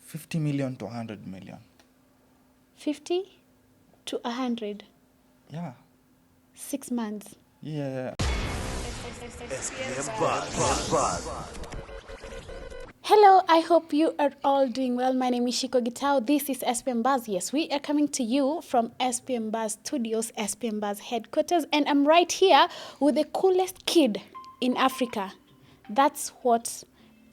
50 million to 100 million. 50 to 100. Yeah. 6 months. Yeah. Hello, I hope you are all doing well. My name is Shiko Gitao. This is SPM Buzz. Yes, we are coming to you from SPM Buzz Studios, SPM Buzz headquarters, and I'm right here with the coolest kid in Africa. That's what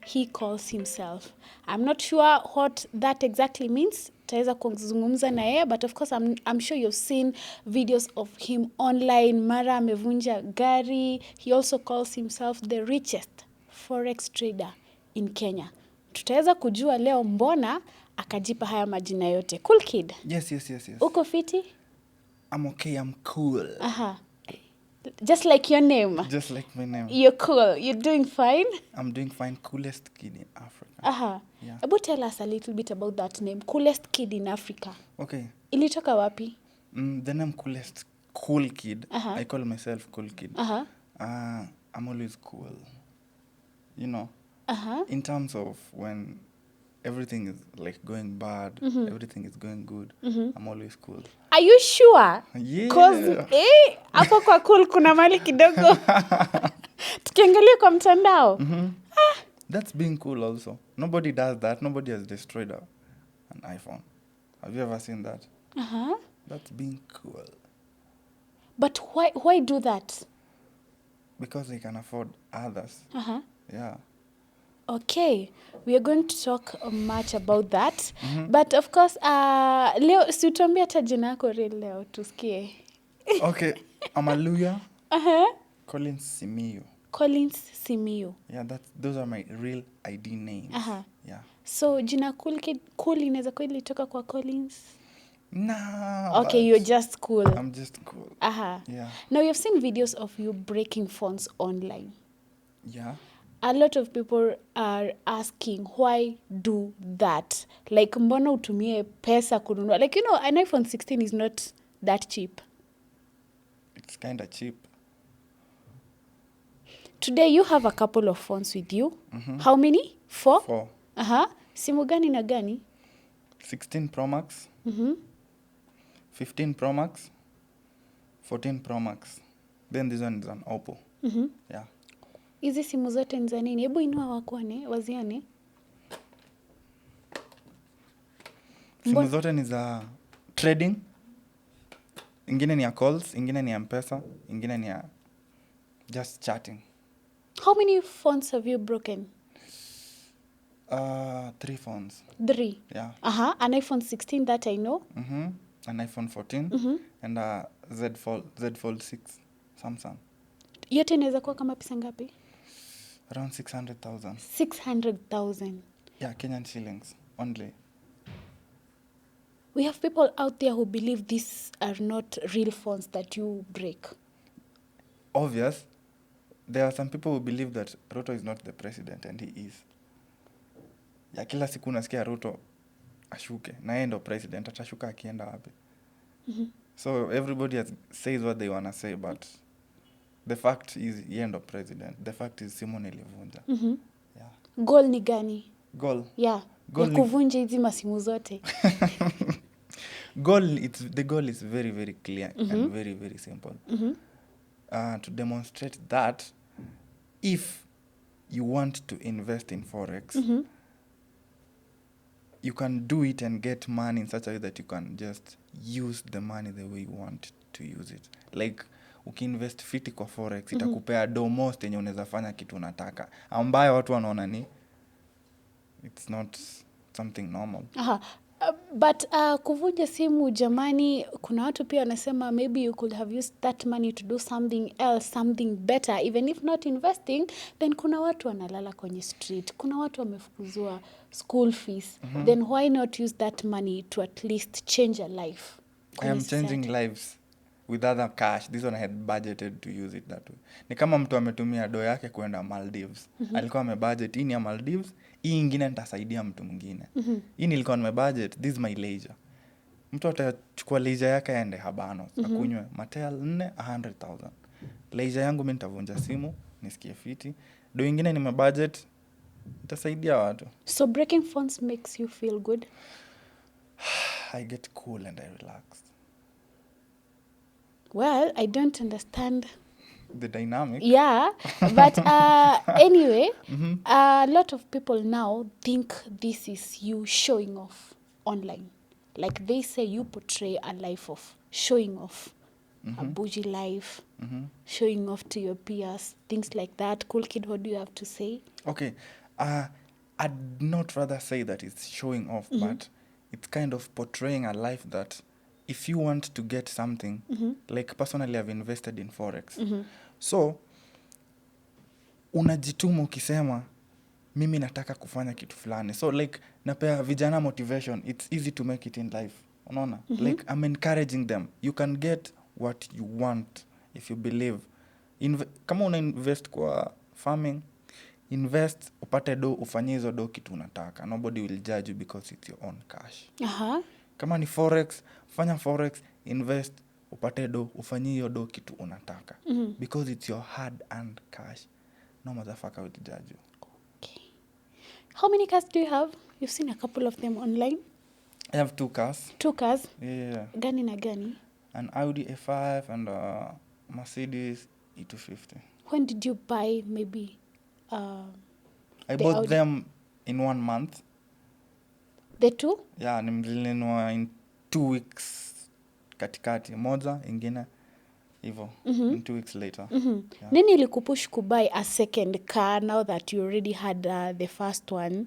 he calls himself. I'm not sure what that exactly means. Taweza kuzungumza na yeye, but of course I'm sure you've seen videos of him online. Mara amevunja gari. He also calls himself the richest Forex trader in Kenya. Tutaweza kujua leo mbona akajipa haya majina yote. Coolkid. Yes. Uko fiti? I'm okay, I'm cool. Aha. Just like your name. Just like my name. You're cool. You're doing fine? I'm doing fine. Coolest kid in Africa. Aha. Yeah. About tell us a little bit about that name. Coolest kid in Africa. Okay. Ilitoka wapi? The name cool kid. Uh-huh. I call myself cool kid. Uh-huh. I'm always cool. You know? Uh-huh. In terms of when everything is like going bad, everything is going good, I'm always cool. Are you sure? Yeah. Cause hapo kwa cool kuna mali kidogo. Tukiangalia kwa mtandao. That's being cool also. Nobody does that. Nobody has destroyed an iPhone. Have you ever seen that? Uh-huh. That's being cool. But why do that? Because they can afford others. Uh-huh. Yeah. Okay, we are going to talk much about that. But of course, leo si utuambie hata jina yako real leo tusikie. Okay, I'm a lawyer. Uh-huh. Collins Simiyu. Collins Simiyu. Yeah, those are my real ID names. Uh-huh. Yeah. So jina Coolkid, cool inaweza kuwa ilitoka kwa Collins? Nah. Okay, you're just cool. I'm just cool. Uh-huh. Yeah. Now you've seen videos of you breaking phones online. Yeah. A lot of people are asking why do that? Like mbona utumie pesa kununua? Like an iPhone 16 is not that cheap. It's kind of cheap. Today you have a couple of phones with you. How many? 4? 4. Uh-huh. Simu gani na gani? 16 Pro Max. 15 Pro Max. 14 Pro Max. Then this one is an Oppo. Yeah. Hizi simu zote ni za nini? Hebu inua wazione. Simu zote ni za trading. Ingine ni ya calls, ingine ni ya M-Pesa, ingine ni ya just chatting. How many phones have you broken? 3 phones. 3? Yeah. Uh-huh. An iPhone 16 that I know. An iPhone 14 and a Z Fold 6 Samsung. Yote inaweza kuwa kama pesa ngapi? Around 600,000. 600,000. Yeah, Kenyan shillings only. We have people out there who believe these are not real phones that you break. Obvious. There are some people who believe that Ruto is not the president and he is. Ya kila siku nasikia Ruto ashuke na yeye ndo president, atashuka akienda wapi? So everybody says what they wanna say, but the fact is yeye ndo president. The fact is simu nilivunja. Yeah. Goal ni gani? Goal. Yeah. Goal ya kuvunja hizi masimu zote. The goal is very, very clear and very, very simple. To demonstrate that if you want to invest in Forex, you can do it and get money in such a way that you can just use the money the way you want to use it. Like, ukiinvest fiti kwa Forex, itakupea do most yenye unaweza fanya kitu unataka. Ambayo watu wanaona ni it's not something normal. Aha. But kuvunja simu jamani, kuna watu pia wanasema maybe you could have used that money to do something else, something better, even if not investing. Then kuna watu wanalala kwenye street, kuna watu wamefukuzwa school fees. Then why not use that money to at least change a life? I am changing lives with other cash. This one I had budgeted to use it that way. Ni kama mtu ametumia do yake kuenda Maldives. Alikuwa amebudget hii ni ya Maldives, hii ingine nitasaidia mtu mwingine. Hii nilikuwa nimebudget, this is my leisure. Mtu atachukua leisure yake aende Habanos, akunywe Matel 100,000. Leisure yangu mimi nitavunja simu, nisikie fiti. Do ingine nimebudget Itasaidia watu. So breaking phones makes you feel good? I get cool and I relax. Well, I don't understand. The dynamic. Yeah, but anyway, Mm-hmm. a lot of people now think this is you showing off online. Like they say you portray a life of showing off, a bougie life, showing off to your peers, things like that. Coolkid, what do you have to say? Okay. I'd not rather say that it's showing off, but it's kind of portraying a life that if you want to get something, like personally I've invested in Forex. So, unajituma ukisema, mimi nataka kufanya kitu fulani. So, like, napea vijana motivation, it's easy to make it in life. Unaona? Like, I'm encouraging them. You can get what you want if you believe. Kama una invest kwa farming, invest, upate do, ufanye hizo do kitu unataka. Nobody will judge you because it's your own cash. Kama ni Forex, fanya Forex, invest, upate do, ufanye hiyo do kitu unataka. Because it's your hard-earned cash. No motherfucker will judge you. Okay. How many cars do you have? You've seen a couple of them online. I have 2 cars. 2 cars? Yeah. Gani na gani? An Audi A5 and a Mercedes E250. When did you buy maybe I the bought Audi? them in 1 month. The 2? Yeah, nilinunua in 2 weeks katikati. Moja, ingine, hivyo. In 2 weeks later. Yeah. Nini ilikupush kubuy a second car now that you already had the first one?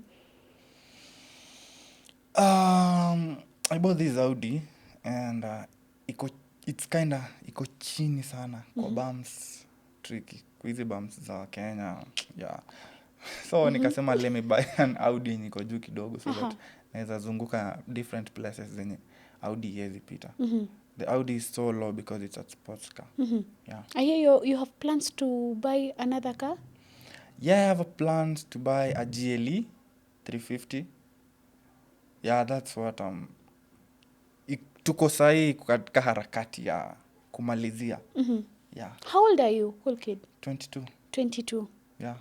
I bought this Audi and it's kinda iko chini sana kwa bumps, tricky. Hizi bumps za Kenya. Yeah. So nikasema let me buy an Audi yenye iko juu kidogo so that naweza zunguka different places zenye Audi haiwezi pita. The Audi is so low because it's a sports car. Yeah. I hear you have plans to buy another car? Yeah, I have a plan to buy a GLE 350. Yeah, that's what tuko sahi katika harakati ya kumalizia. Yeah. How old are you, Coolkid? 22. 22. Yeah.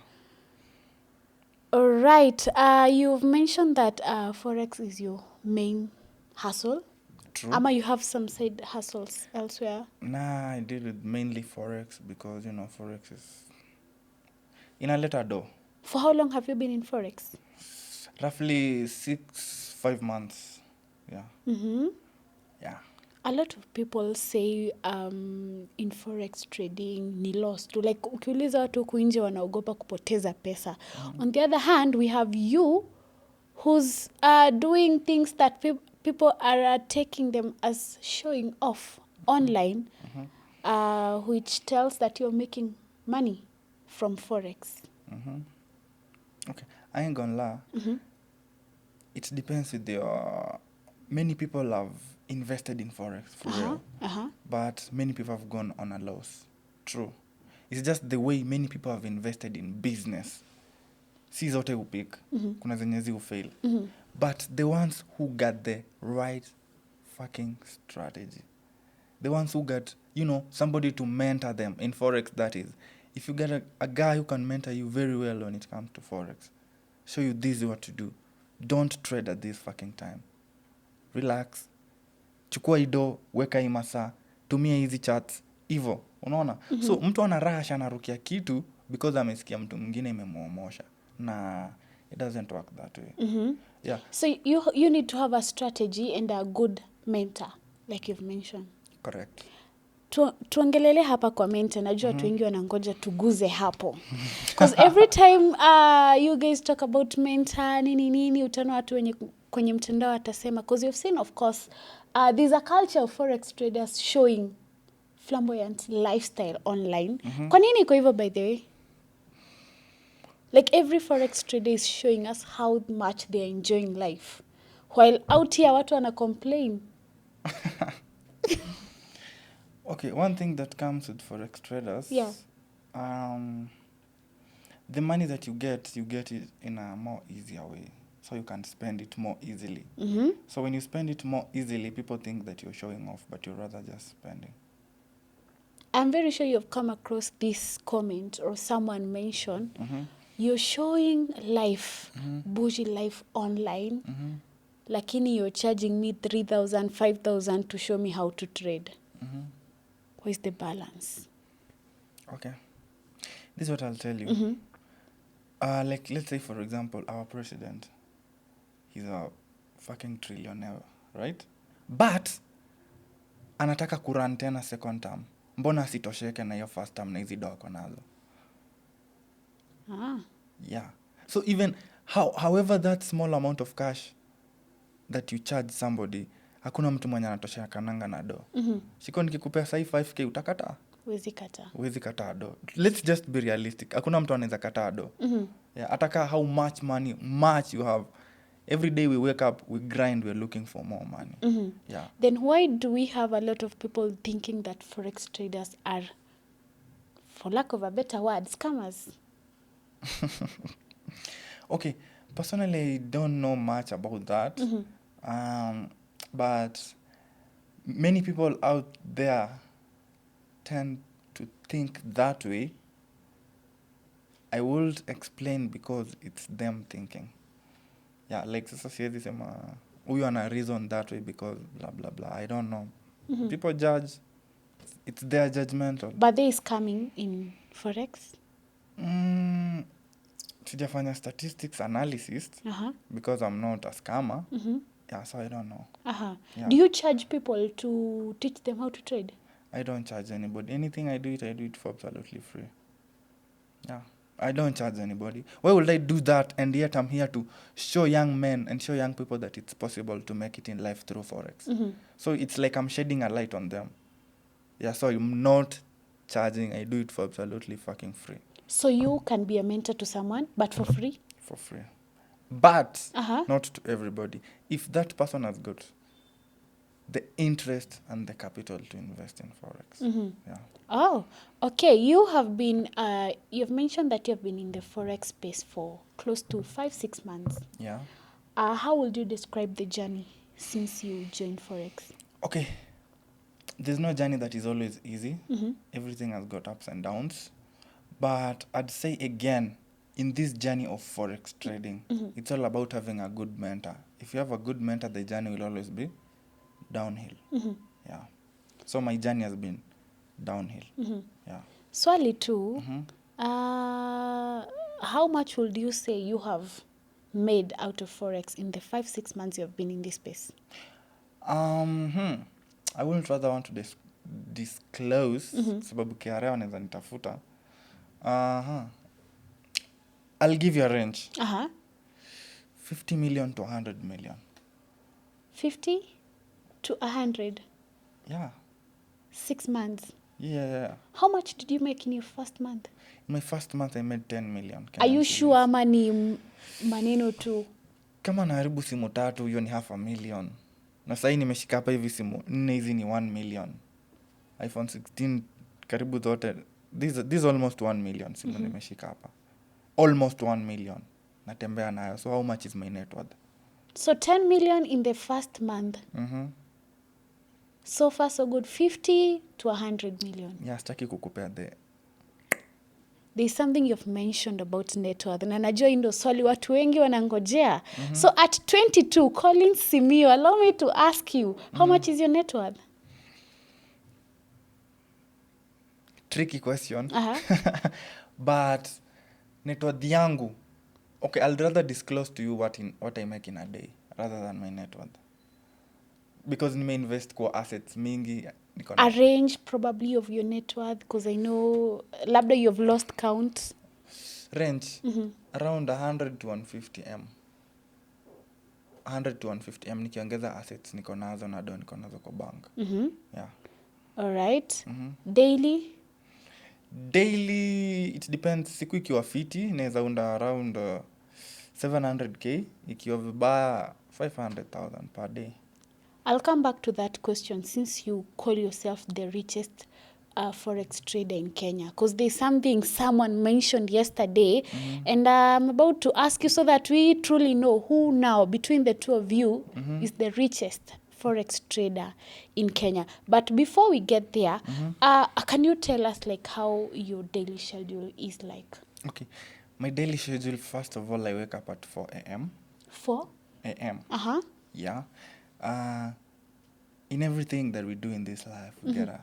All right. You've mentioned that Forex is your main hustle. True. Ama you have some side hustles elsewhere? Nah, I deal with mainly Forex because, Forex is inaleta do. For how long have you been in Forex? Roughly 5 months. Yeah. Yeah. A lot of people say in Forex trading ni loss to, like ukiuliza watu huku nje wanaogopa kupoteza pesa. On the other hand, we have you who's doing things that people are taking them as showing off online, which tells that you're making money from Forex. Okay. I ain't gonna lie. It depends with many people have invested in Forex for real. But many people have gone on a loss. True. It's just the way many people have invested in business. Si zote upik. Kuna zenye zi ufail. But the ones who got the right fucking strategy. The ones who got, somebody to mentor them in Forex, that is. If you get a guy who can mentor you very well when it comes to Forex, show you this is what to do. Don't trade at this fucking time. Relax. Chukua ido, weka imasa, tumia hizi charts, hivyo, unaona? So, mtu anarash anarukia kitu because amesikia mtu mwingine imemuomosha. Na it doesn't work that way. Yeah. So you need to have a strategy and a good mentor, like you've mentioned. Correct. Tuongelele hapa kwa mentor, najua watu wengi wanangoja tuguze hapo. Because every time you guys talk about mentor, nini, utaona watu wenye kwenye mtandao watasema, because you've seen, of course, there's a culture of Forex traders showing flamboyant lifestyle online. Kwa nini iko hivyo, by the way? Like every Forex trader is showing us how much they are enjoying life. While out here, watu wana complain. Okay, one thing that comes with Forex traders, Yeah. The money that you get it in a more easier way. So you can spend it more easily. So when you spend it more easily, people think that you're showing off, but you're rather just spending. I'm very sure you've come across this comment or someone mentioned, you're showing life, bougie life online, lakini you're charging me 3,000, 5,000 to show me how to trade. Where's the balance? Okay. This is what I'll tell you. Like, let's say, for example, our president, he's a fucking trillionaire, right? But anataka kurun tena second term. Mbona asitosheke na hiyo first term na hizi do ako nazo? Yeah. So even however that small amount of cash that you charge somebody, hakuna mtu mwenye anatoshekananga na do. Shiko nikikupea sai 5k utakataa? Huwezi kataa do. Let's just be realistic. Hakuna mtu anaweza kataa do. Yeah, ataka how much money much you have. Every day we wake up, we grind, we're looking for more money. Yeah. Then why do we have a lot of people thinking that Forex traders are, for lack of a better word, scammers? Okay, personally, I don't know much about that. But many people out there tend to think that way. I will explain because it's them thinking. Yeah, like sasa siwezi sema huyu ana reason that way because blah blah blah. I don't know. People judge. It's their judgmental. But there is coming in Forex? Sijafanya statistics analysis because I'm not a scammer. Yeah, so I don't know. Yeah. Do you charge people to teach them how to trade? I don't charge anybody. Anything I do it for absolutely free. Yeah. I don't charge anybody. Why would I do that? And yet I'm here to show young men and show young people that it's possible to make it in life through Forex. So it's like I'm shedding a light on them. Yeah, so I'm not charging. I do it for absolutely fucking free. So you can be a mentor to someone, but for free? For free. But not to everybody. If that person has got the interest and the capital to invest in Forex. Yeah. Oh, okay. You have been, you've mentioned that you've been in the Forex space for close to 5-6 months. Yeah. How would you describe the journey since you joined Forex? Okay. There's no journey that is always easy. Everything has got ups and downs. But I'd say again, in this journey of Forex trading, it's all about having a good mentor. If you have a good mentor, the journey will always be downhill. Yeah. So my journey has been downhill. Yeah. Swali tu, how much would you say you have made out of Forex in the 5-6 months you have been in this space? I wouldn't rather want to disclose sababu KRA wanaweza nitafuta. I'll give you a range. 50 million to 100 million. 50 to 100? Yeah. 6 months? Yeah. How much did you make in your first month? In my first month, I made 10 million. Are you sure ama ni maneno tu? Kama naharibu simu 3, hiyo ni 500,000. Na sasa nimeshika hapa hivi simu 4 hizi ni 1 million. iPhone 16 karibu zote. This almost 1 million simu nimeshika hapa. Almost 1 million. Natembea nayo. So how much is my net worth? So 10 million in the first month. So far so good. 50 to 100 million. Yeah, sitaki kukupea the. There's something you've mentioned about net worth. Na najua hii ndio swali watu wengi wanangojea. So at 22, Collins Simio, allow me to ask you, how much is your net worth? Tricky question. But net worth yangu, okay, I'll rather disclose to you what I make in a day rather than my net worth. Because nime invest kwa assets mingi. A range probably of your net worth, because I know labda you've lost count. Range around 100 to 150 M. 100 to 150 M nikiongeza assets niko nazo na do niko nazo kwa bank. Yeah. All right. Daily? Daily it depends. Siku ikiwa fiti naweza unda around 700k, ikiwa vibaya 500,000 per day. I'll come back to that question since you call yourself the richest Forex trader in Kenya. Because there's something someone mentioned yesterday, and I'm about to ask you so that we truly know who now, between the two of you, is the richest Forex trader in Kenya. But before we get there, can you tell us like how your daily schedule is like? Okay. My daily schedule, first of all, I wake up at 4 a.m. 4 a.m. Uh-huh. Yeah. In everything that we do in this life, we gotta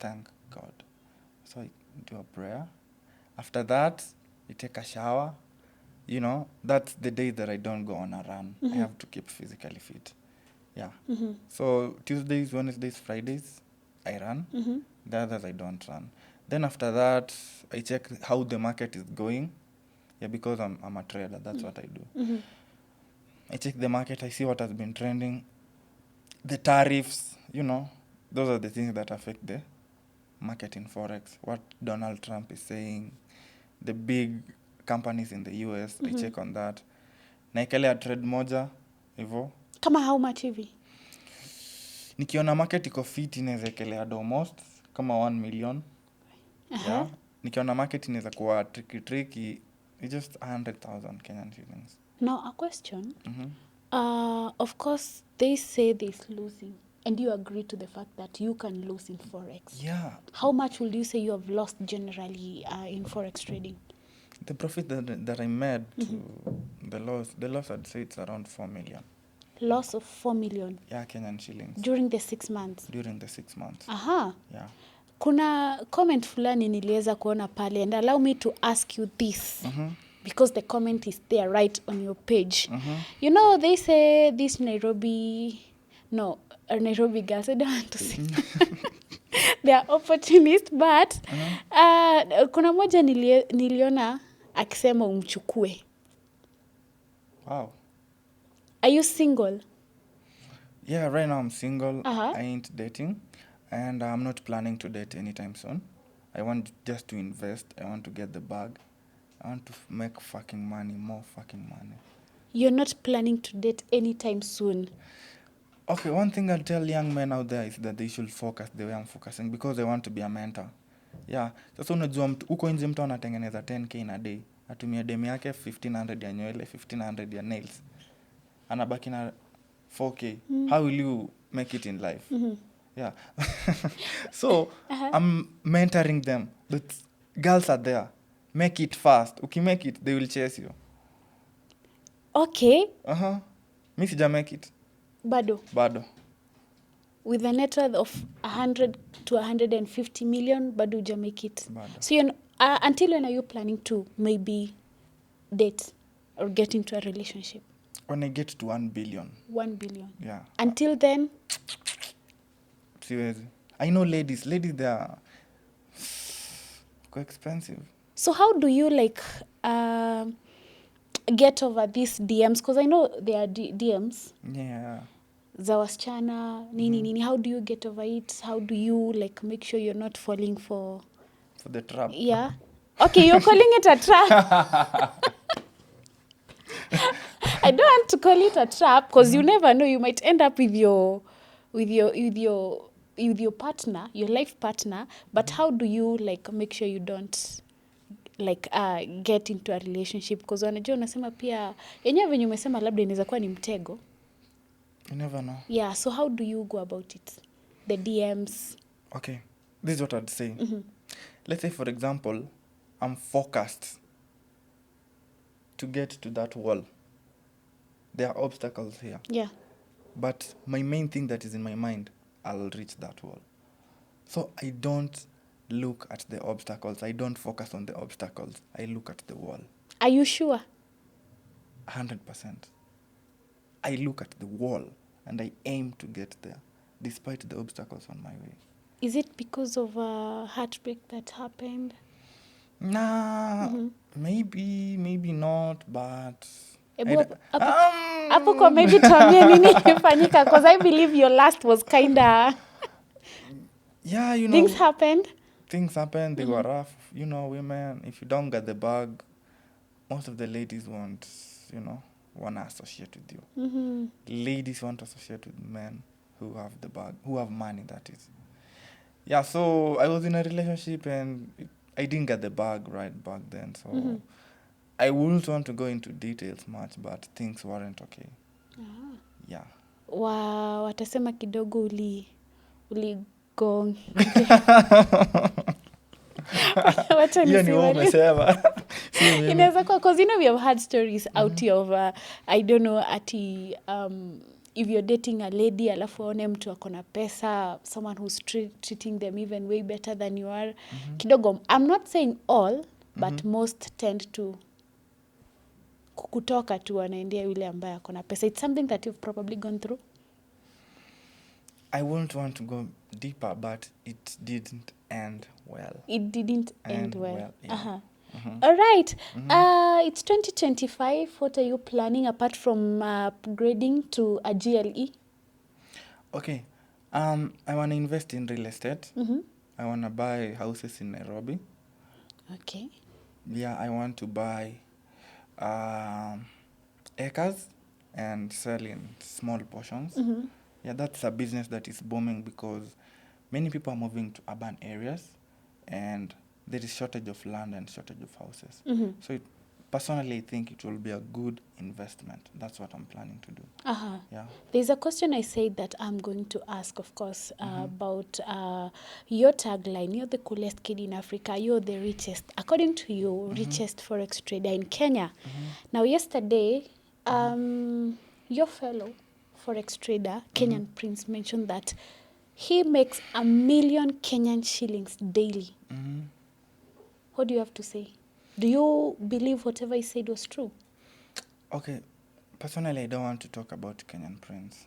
thank God. So I do a prayer. After that, I take a shower. You know, that's the day that I don't go on a run. I have to keep physically fit. Yeah. So Tuesdays, Wednesdays, Fridays, I run. The others I don't run. Then after that, I check how the market is going. Yeah, because I'm a trader. That's what I do. I check the market. I see what has been trending. The tariffs, you know, those are the things that affect the market in Forex. What Donald Trump is saying, the big companies in the US, I check on that. Naekelea trade moja, hivyo. Kama how much hivi? Nikiona market iko fit inaweza ekelea almost kama 1 million. Yeah. Nikiona market inaweza kuwa tricky, it's just 100,000 Kenyan shillings. Now a question. Of course, they say there's losing, and you agree to the fact that you can lose in Forex. Yeah. How much would you say you have lost generally in Forex trading? The profit that I made to the loss I'd say it's around 4 million. Loss of 4 million? Yeah, Kenyan shillings. During the 6 months? During the 6 months. Aha. Yeah. Kuna comment fulani niliweza kuona pale, and allow me to ask you this. Because the comment is there right on your page. You know, they say this Nairobi girls, I don't want to say. They are opportunists, but kuna moja niliona akisema umchukue. Wow. Are you single? Yeah, right now I'm single. I ain't dating, and I'm not planning to date anytime soon. I want just to invest. I want to get the bag. I want to make fucking money, more fucking money. You're not planning to date anytime soon? Okay, one thing I'll tell young men out there is that they should focus the way I'm focusing, because they want to be a mentor. Yeah. Sasa unajua uko nje mtu anatengeneza 10k in a day. Atumia demu yake 1500 ya nywele, 1500 ya nails. Anabaki na 4k. How will you make it in life? Yeah. So, I'm mentoring them. The girls are there. Make it fast. Ukimake it, they will chase you. Okay. Mi sija make it. Bado. With a net worth of 100 to 150 million, bado uja make it. Bado. So until when are you planning to maybe date or get into a relationship? When I get to 1 billion. 1 billion? Yeah. Until then? Siwezi. I know ladies, they are quite expensive. So how do you get over these DMs? Because I know there are DMs. Yeah. Za wasichana, nini. How do you get over it? How do you make sure you're not falling for the trap? Yeah. Okay, you're calling it a trap. I don't want to call it a trap because you never know. You might end up with your partner, your life partner. But how do you make sure you don't get into a relationship? Because wanajua unasema pia yenyewe venye umesema labda inaweza kuwa ni mtego. You never know. Yeah, so how do you go about it? The DMs. Okay, this is what I'd say. Let's say, for example, I'm focused to get to that wall. There are obstacles here. Yeah. But my main thing that is in my mind, I'll reach that wall. So I don't look at the obstacles. I don't focus on the obstacles. I look at the wall. Are you sure? 100%. I look at the wall and I aim to get there, despite the obstacles on my way. Is it because of a heartbreak that happened? Nah, maybe not, but... Hapo kwa maybe tuambie nini ifanyika, because I believe your last was kinda... Yeah, you know... Things happened? Things happened, they were rough. You know, women, if you don't get the bag, most of the ladies want to associate with you. Ladies want to associate with men who have the bag, who have money, that is. Yeah, so I was in a relationship and I didn't get the bag right back then. So I wouldn't want to go into details much, but things weren't okay. Yeah. Wow, watasema kidogo uligong. Hiyo ni wewe umesema. Sio mimi. Inaweza kuwa, because you know we have had stories out of I don't know ati if you're dating a lady alafu aone mtu akona pesa, someone who's treating them even way better than you are. Kidogo, I'm not saying all, but most tend to kutoka tu wanaendea yule ambaye akona pesa. It's something that you've probably gone through. I won't want to go deeper, but it didn't end well. It didn't end well. Yeah. Uh-huh. All right. It's 2025. What are you planning apart from upgrading to a GLE? Okay. I want to invest in real estate. I want to buy houses in Nairobi. Okay. Yeah, I want to buy acres and sell in small portions. Yeah, that's a business that is booming because many people are moving to urban areas and there is shortage of land and shortage of houses. So personally, I think it will be a good investment. That's what I'm planning to do. Yeah. There's a question I said that I'm going to ask, of course, about your tagline. You're the coolest kid in Africa. You're the richest, according to you, richest Forex trader in Kenya. Now, yesterday, your fellow Forex trader, Kenyan Prince, mentioned that he makes 1 million Kenyan shillings daily. What do you have to say? Do you believe whatever he said was true? Okay. Personally, I don't want to talk about Kenyan Prince.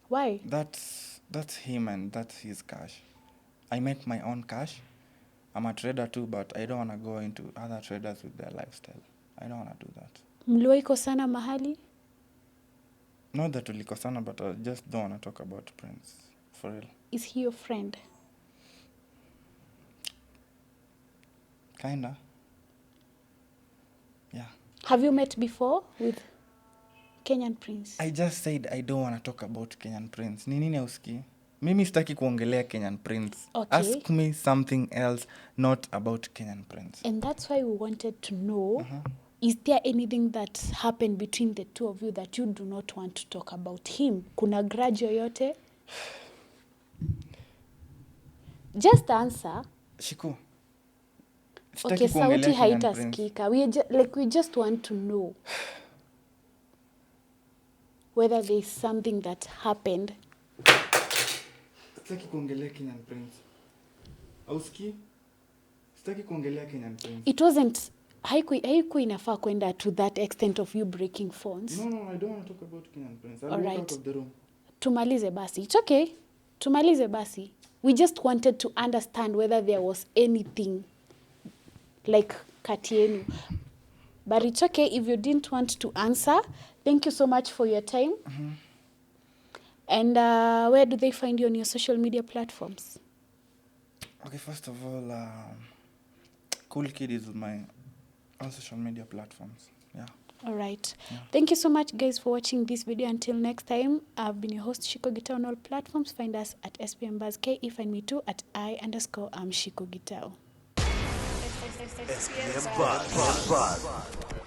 Why? That's him and that's his cash. I make my own cash. I'm a trader too, but I don't want to go into other traders with their lifestyle. I don't want to do that. Mliwahi kosana mahali? Not that tulikosana, but I just don't want to talk about Prince. For real. Is he your friend? Kinda. Yeah. Have you met before with Kenyan Prince? I just said I don't want to talk about Kenyan Prince. Ni nini hausikii? Mimi sitaki kuongelea Kenyan Prince. Okay. Ask me something else, not about Kenyan Prince. And that's why we wanted to know, is there anything that happened between the two of you that you do not want to talk about him? Kuna grudge yoyote? Just answer. Shiku. Okay, sauti haitasikika. We just want to know whether there is something that happened. Sitaki kuongelea Kenyan Prince. Hausikii? Sitaki kuongelea Kenyan Prince. It wasn't, haiku inafaa kwenda to that extent of you breaking phones. No, I don't want to talk about Kenyan Prince. I'll All walk right. out of the room. Tumalize basi. It's okay. Tumalize basi. We just wanted to understand whether there was anything like kati yenu. But it's okay if you didn't want to answer. Thank you so much for your time. And where do they find you on your social media platforms? Okay, first of all, Coolkid is my all social media platforms. Yeah. All right. Yeah. Thank you so much, guys, for watching this video. Until next time, I've been your host, Shiko Gitao, on all platforms. Find us at SPM Buzz K. Find me too at I_am Shiko Gitao. SPM Buzz.